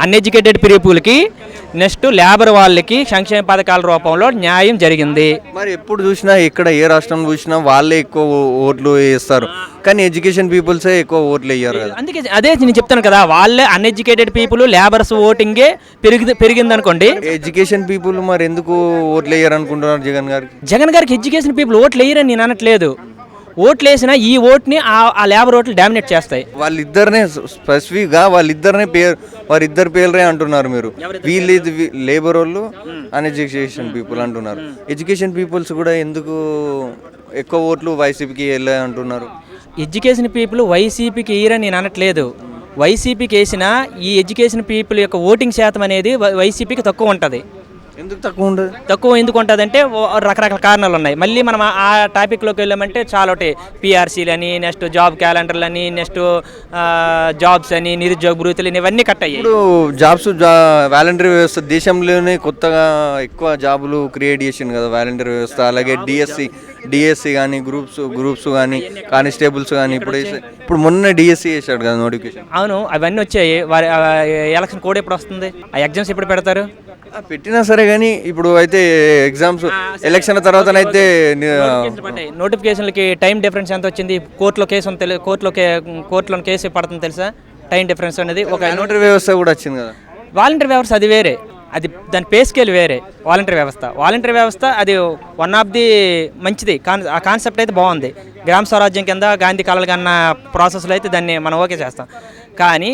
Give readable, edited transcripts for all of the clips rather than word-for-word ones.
Uneducated పీపుల్కి next labour వాళ్ళకి సంక్షేమ పథకాల రూపంలో న్యాయం జరిగింది. మరి ఎప్పుడు చూసినా ఎక్కడ ఏ రాష్ట్రం చూసినా వాళ్ళే ఎక్కువ ఓట్లు వేస్తారు, కానీ ఎడ్యుకేషన్ పీపుల్సే ఎక్కువ ఓట్లు వేయరు కదా. అందుకే అదే నేను చెప్తాను కదా, వాళ్ళే అన్ఎడ్యుకేటెడ్ పీపుల్ లేబర్స్ ఓటింగే పెరిగింది అనుకోండి. ఎడ్యుకేషన్ పీపుల్ మరి ఎందుకు ఓట్లు వేయరు అనుకుంటున్నారు జగన్ గారికి ఎడ్యుకేషన్ పీపుల్ ఓట్లు వేయరని నేను అనట్లేదు. ఓట్లు వేసినా ఈ ఓట్ని ఆ లేబర్ ఓట్లు డామినేట్ చేస్తాయి. వాళ్ళిద్దరినే స్పెసిఫిక్గా వారిద్దరు పేర్లే అంటున్నారు మీరు. వీళ్ళు లేబర్ వాళ్ళు అన్ఎడ్యుకేషన్ పీపుల్ అంటున్నారు. ఎడ్యుకేషన్ పీపుల్స్ కూడా ఎందుకు ఎక్కువ ఓట్లు వైసీపీకి వెళ్ళాయి అంటున్నారు? ఎడ్యుకేషన్ పీపుల్ వైసీపీకి వేయరని నేను అనట్లేదు. వైసీపీకి వేసినా ఈ ఎడ్యుకేషన్ పీపుల్ యొక్క ఓటింగ్ శాతం అనేది వైసీపీకి తక్కువ ఉంటుంది. ఎందుకు తక్కువ ఉండదు? తక్కువ ఎందుకు ఉంటుంది అంటే రకరకాల కారణాలు ఉన్నాయి. మళ్ళీ మనం ఆ టాపిక్లోకి వెళ్ళామంటే చాలా ఒకటి పిఆర్సీలు అని, నెక్స్ట్ జాబ్ క్యాలెండర్లు అని, నెక్స్ట్ జాబ్స్ అని, నిరుద్యోగ భృతులు ఇవన్నీ కట్ అయ్యాయి. ఇప్పుడు జాబ్స్ వాలంటరీ వ్యవస్థ దేశంలోనే కొత్తగా ఎక్కువ జాబులు క్రియేట్ చేసింది కదా వాలంటరీ వ్యవస్థ. అలాగే డిఎస్సి కానీ గ్రూప్స్ కానీ కానిస్టేబుల్స్ కానీ ఇప్పుడు మొన్న డిఎస్సి చేశాడు కదా నోటిఫికేషన్. అవును, అవన్నీ వచ్చాయి. వారి ఎలక్షన్ కోడ్ ఎప్పుడు వస్తుంది? ఆ ఎగ్జామ్స్ ఎప్పుడు పెడతారు? పెట్టినా సరే కానీ ఇప్పుడు అయితే ఎగ్జామ్స్ ఎలక్షన్ తర్వాత అయితే నోటిఫికేషన్లకి టైం డిఫరెన్స్ ఎంత వచ్చింది? కోర్టులో కేసు పడుతుంది తెలుసా? టైం డిఫరెన్స్ అనేది ఒక వాలంటరీ వ్యవస్థ కూడా వచ్చింది కదా. వాలంటరీ వ్యవస్థ అది వేరే, అది దాని పే స్కేల్ వేరే. వాలంటరీ వ్యవస్థ అది వన్ ఆఫ్ ది మంచిది. ఆ కాన్సెప్ట్ అయితే బాగుంది. గ్రామ స్వరాజ్యం కింద గాంధీ కళలు కన్నా ప్రాసెస్లో అయితే దాన్ని మనం ఓకే చేస్తాం. కానీ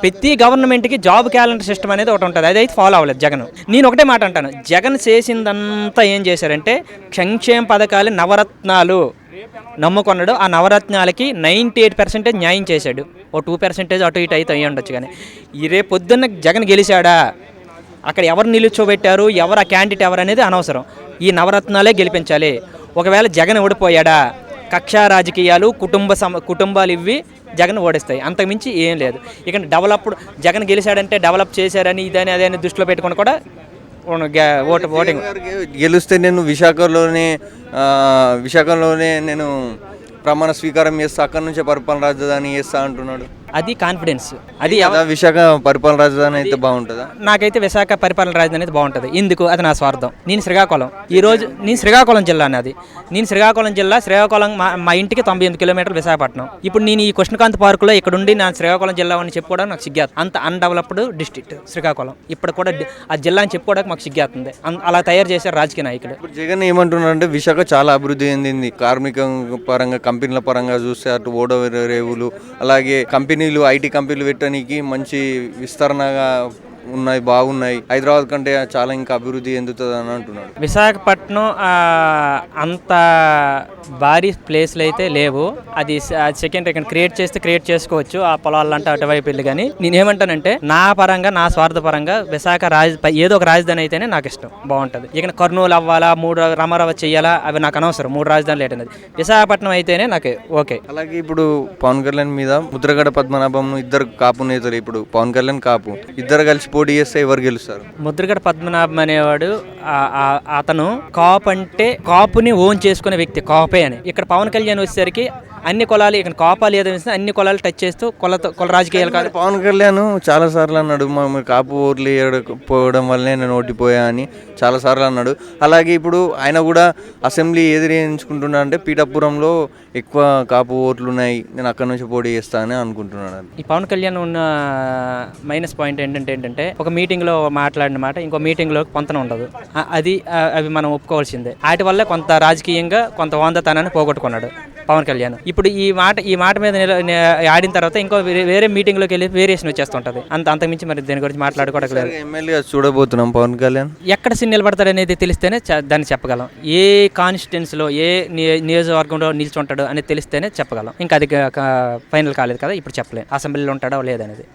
ప్రతి గవర్నమెంట్కి జాబ్ క్యాలెండర్ సిస్టమ్ అనేది ఒకటి ఉంటుంది. అదైతే ఫాలో అవ్వలేదు జగన్. నేను ఒకటే మాట అంటాను, జగన్ చేసిందంతా ఏం చేశారంటే సంక్షేమ పథకాలు నవరత్నాలు నమ్ముకున్నాడు. ఆ నవరత్నాలకి 98% న్యాయం చేశాడు. ఓ 2% అటు ఇటు అయితే అయ్యి ఉండొచ్చు. కానీ ఈ రేపు పొద్దున్న జగన్ గెలిచాడా, అక్కడ ఎవరు నిలుచోబెట్టారు, ఎవరు ఆ క్యాండిడేట్ ఎవరు అనేది అనవసరం. ఈ నవరత్నాలే గెలిపించాలి. ఒకవేళ జగన్ ఓడిపోయాడా, కక్షా రాజకీయాలు కుటుంబాలు ఇవి జగన్ ఓడిస్తాయి. అంతకుమించి ఏం లేదు. ఇక జగన్ గెలిచాడంటే డెవలప్ చేశారని ఇదని అదే దృష్టిలో పెట్టుకుని కూడా ఓటింగ్ గెలిస్తే నేను విశాఖలోనే నేను ప్రమాణ స్వీకారం చేస్తా, అక్కడి నుంచే పరిపాలన రాజధాని చేస్తా అంటున్నాడు. అది కాన్ఫిడెన్స్. అది విశాఖ పరిపాలన రాజధాని అయితే బాగుంటుందా? నాకైతే విశాఖ పరిపాలన రాజధాని అయితే బాగుంటుంది. ఎందుకు? అది నా స్వార్థం. నేను శ్రీకాకుళం జిల్లా అనేది. శ్రీకాకుళం మా ఇంటికి 98 కిలోమీటర్లు విశాఖపట్నం. ఇప్పుడు నేను ఈ కృష్ణకాంత్ పార్కులో ఇక్కడుండి నా శ్రీకాకుళం జిల్లా అని చెప్పుకోవడానికి నాకు సిగ్గాదు. అంత అన్డెవలప్డ్ డిస్ట్రిక్ట్ శ్రీకాకుళం. ఇప్పుడు కూడా ఆ జిల్లా అని చెప్పుకోవడానికి మాకు సిగ్గేస్తుంది. అలా తయారు చేశారు రాజకీయ నాయకులు. ఇప్పుడు జగన్ ఏమంటున్నారంటే విశాఖ చాలా అభివృద్ధి చెందింది. కార్మిక పరంగా, కంపెనీల పరంగా చూస్తే అటు ఓడరేవులు, అలాగే ఐటీ కంపెనీలు పెట్టడానికి మంచి విస్తరణగా ఉన్నాయి, బాగున్నాయి. హైదరాబాద్ కంటే చాలా ఇంకా అభివృద్ధి చెందుతుంది అని అంటున్నాడు. విశాఖపట్నం అంత భారీ ప్లేస్లు అయితే లేవు. అది సెకండ్ క్రియేట్ చేసుకోవచ్చు ఆ పొలాలంటే అటువైపు వెళ్ళి. కానీ నేనేమంటానంటే నా స్వార్థ పరంగా విశాఖ ఏదో ఒక రాజధాని అయితేనే నాకు ఇష్టం, బాగుంటుంది. ఇక కర్నూలు అవ్వాలా, 3 రామారావు చెయ్యాలా, అవి నాకు అనవసరం. 3 రాజధానులు ఏంటనేది విశాఖపట్నం అయితేనే నాకు ఓకే. అలాగే ఇప్పుడు పవన్ కళ్యాణ్ మీద ముద్రగడ పద్మనాభం ఇద్దరు కాపు నేతలు, ఇప్పుడు పవన్ కళ్యాణ్ కాపు, ఇద్దరు కలిసి పోటీ చేస్తే ఎవరు గెలుస్తారు? ముద్రగడ పద్మనాభం అనేవాడు అతను కాపుని ఓన్ చేసుకునే వ్యక్తి, కాపే అని. ఇక్కడ పవన్ కళ్యాణ్ వచ్చేసరికి అన్ని కులాలు, ఇక్కడ కాపాలు ఏదైనా అన్ని కులాలు టచ్ చేస్తూ కుల రాజకీయాలు కాదు. పవన్ కళ్యాణ్ చాలా సార్లు అన్నాడు, కాపు ఓట్లు పోవడం వల్లనే నేను ఓడిపోయా అని చాలా సార్లు అన్నాడు. అలాగే ఇప్పుడు ఆయన కూడా అసెంబ్లీ ఎదిరించుకుంటున్నా అంటే పీఠాపురంలో ఎక్కువ కాపు ఓట్లు ఉన్నాయి, నేను అక్కడ నుంచి పోటీ చేస్తా అని అనుకుంటున్నాను. ఈ పవన్ కళ్యాణ్ ఉన్న మైనస్ పాయింట్ ఏంటంటే ఒక మీటింగ్లో మాట్లాడిన మాట ఇంకో మీటింగ్లో పొంతన ఉండదు. అవి మనం ఒప్పుకోవాల్సిందే. వాటి వల్ల కొంత రాజకీయంగా కొంత వందతనాన్ని పోగొట్టుకున్నాడు పవన్ కళ్యాణ్. ఇప్పుడు ఈ మాట మీద ఆడిన తర్వాత ఇంకో వేరే మీటింగ్లోకి వెళ్ళి వేరియేషన్ వచ్చేస్తుంటది. అంతకుమించి మరి దీని గురించి మాట్లాడుకోవట్లేదు. ఎమ్మెల్యేగా చూడబోతున్నాం పవన్ కళ్యాణ్ ఎక్కడ సీన్ నిలబడతాడు అనేది తెలిస్తేనే దాన్ని చెప్పగలం. ఏ కాన్స్టిట్యున్సీలో ఏ నియోజకవర్గంలో నిల్చుంటాడు అనేది తెలిస్తేనే చెప్పగలం. ఇంకా అది ఫైనల్ కాలేదు కదా, ఇప్పుడు చెప్పలేం అసెంబ్లీలో ఉంటాడో లేదనేది.